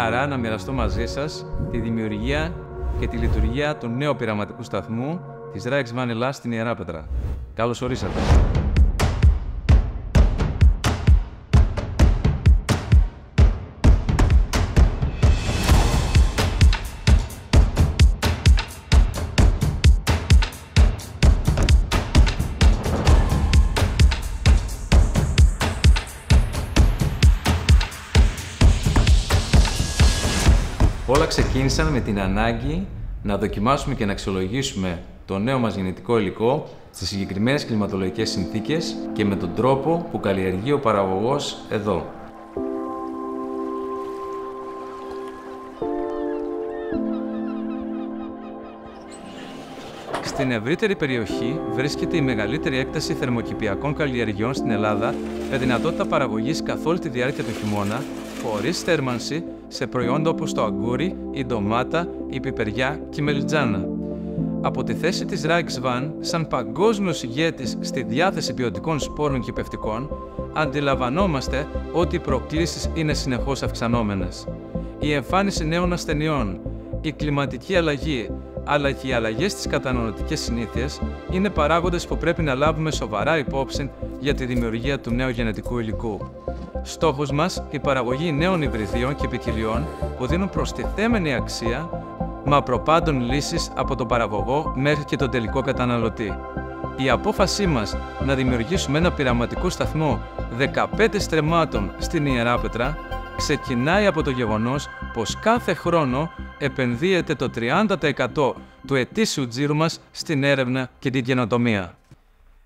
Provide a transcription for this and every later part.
χαρά να μοιραστώ μαζί σας τη δημιουργία και τη λειτουργία του νέου πειραματικού σταθμού της RAEX Van Ελλάς στην Ιεράπετρα. Καλώς ορίσατε. Όλα ξεκίνησαν με την ανάγκη να δοκιμάσουμε και να αξιολογήσουμε το νέο μας γενετικό υλικό στις συγκεκριμένες κλιματολογικές συνθήκες και με τον τρόπο που καλλιεργεί ο παραγωγός εδώ. Στην ευρύτερη περιοχή βρίσκεται η μεγαλύτερη έκταση θερμοκηπιακών καλλιεργειών στην Ελλάδα με δυνατότητα παραγωγής καθ' όλη τη διάρκεια του χειμώνα, χωρίς θέρμανση, σε προϊόντα όπως το αγκούρι, η ντομάτα, η πιπεριά και η μελιτζάνα. Από τη θέση της RAEX Van, σαν παγκόσμιος ηγέτης στη διάθεση ποιοτικών σπόρων και πευτικών, αντιλαμβανόμαστε ότι οι προκλήσεις είναι συνεχώς αυξανόμενες. Η εμφάνιση νέων ασθενειών, η κλιματική αλλαγή, αλλά και οι αλλαγές στις καταναλωτικές συνήθειες είναι παράγοντες που πρέπει να λάβουμε σοβαρά υπόψη για τη δημιουργία του νέου γενετικού υλικού. Στόχος μας, η παραγωγή νέων υβριδίων και ποικιλιών που δίνουν προστιθέμενη αξία, μα προπάντων λύσεις από τον παραγωγό μέχρι και τον τελικό καταναλωτή. Η απόφασή μας να δημιουργήσουμε ένα πειραματικό σταθμό 15 στρεμμάτων στην Ιεράπετρα ξεκινάει από το γεγονός πως κάθε χρόνο επενδύεται το 30% του ετήσιου τζίρου μας στην έρευνα και την καινοτομία.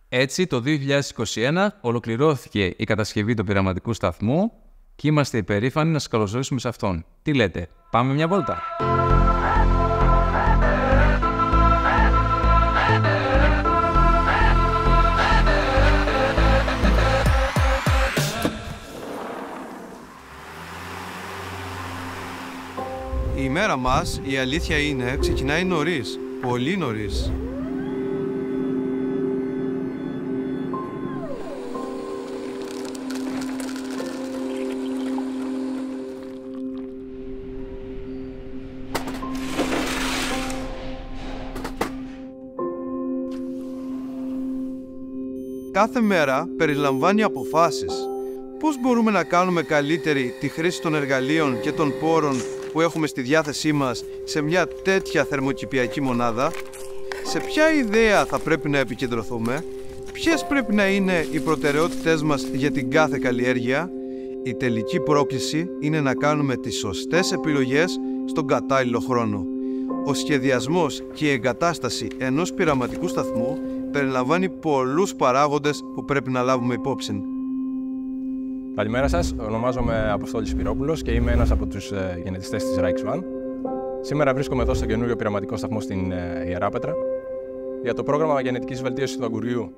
Έτσι, το 2021 ολοκληρώθηκε η κατασκευή του πειραματικού σταθμού και είμαστε υπερήφανοι να σας καλωσορίσουμε σε αυτόν. Τι λέτε, πάμε μια βόλτα? Η ημέρα μας, η αλήθεια είναι, ξεκινάει νωρίς, πολύ νωρίς. Κάθε μέρα περιλαμβάνει αποφάσεις. Πώς μπορούμε να κάνουμε καλύτερη τη χρήση των εργαλείων και των πόρων που έχουμε στη διάθεσή μας σε μια τέτοια θερμοκηπιακή μονάδα? Σε ποια ιδέα θα πρέπει να επικεντρωθούμε? Ποιες πρέπει να είναι οι προτεραιότητές μας για την κάθε καλλιέργεια? Η τελική πρόκληση είναι να κάνουμε τις σωστές επιλογές στον κατάλληλο χρόνο. Ο σχεδιασμός και η εγκατάσταση ενός πειραματικού σταθμού περιλαμβάνει πολλούς παράγοντες που πρέπει να λάβουμε υπόψη. Καλημέρα σας, ονομάζομαι Αποστόλης Σπυρόπουλος και είμαι ένας από τους γενετιστές της RAEX Van. Σήμερα βρίσκομαι εδώ στο καινούριο πειραματικό σταθμό στην Ιεράπετρα. Για το πρόγραμμα γενετικής βελτίωσης του αγκουριού,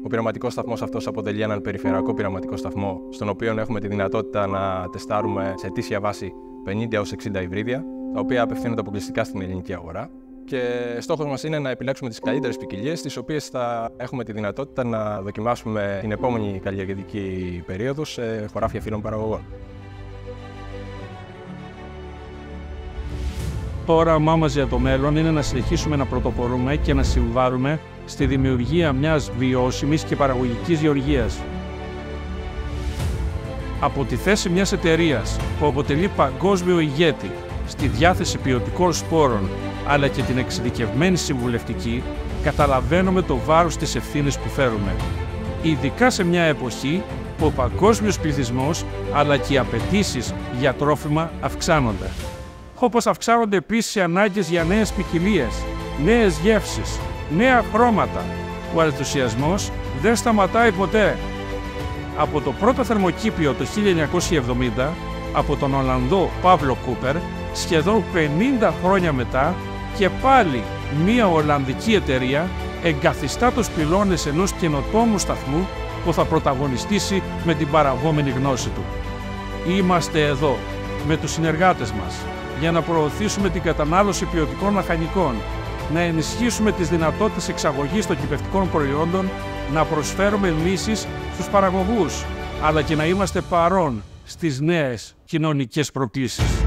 ο πειραματικός σταθμός αυτός αποτελεί έναν περιφερειακό πειραματικό σταθμό, στον οποίο έχουμε τη δυνατότητα να τεστάρουμε σε ετήσια βάση 50 έως 60 υβρίδια, τα οποία απευθύνονται αποκλειστικά στην ελληνική αγορά. Και στόχος μας είναι να επιλέξουμε τις καλύτερες ποικιλίες, τις οποίες θα έχουμε τη δυνατότητα να δοκιμάσουμε την επόμενη καλλιεργητική περίοδο σε χωράφια φίλων παραγωγών. Το όραμά μας για το μέλλον είναι να συνεχίσουμε να πρωτοπορούμε και να συμβάλλουμε στη δημιουργία μιας βιώσιμης και παραγωγικής γεωργίας. Από τη θέση μιας εταιρείας που αποτελεί παγκόσμιο ηγέτη στη διάθεση ποιοτικών σπόρων αλλά και την εξειδικευμένη συμβουλευτική, καταλαβαίνουμε το βάρος της ευθύνης που φέρουμε. Ειδικά σε μια εποχή που ο παγκόσμιος πληθυσμός αλλά και οι απαιτήσεις για τρόφιμα αυξάνονται. Όπως αυξάνονται επίσης οι ανάγκες για νέες ποικιλίες, νέες γεύσεις, νέα χρώματα. Ο ενθουσιασμός δεν σταματάει ποτέ. Από το πρώτο θερμοκήπιο το 1970, από τον Ολλανδό Παύλο Κούπερ, σχεδόν 50 χρόνια μετά, και πάλι μία Ολλανδική εταιρεία εγκαθιστά τους πυλώνες ενός καινοτόμου σταθμού που θα πρωταγωνιστήσει με την παραγόμενη γνώση του. Είμαστε εδώ με τους συνεργάτες μας για να προωθήσουμε την κατανάλωση ποιοτικών λαχανικών, να ενισχύσουμε τις δυνατότητες εξαγωγής των κυπευτικών προϊόντων, να προσφέρουμε λύσεις στους παραγωγούς, αλλά και να είμαστε παρόν στις νέες κοινωνικές προκλήσεις.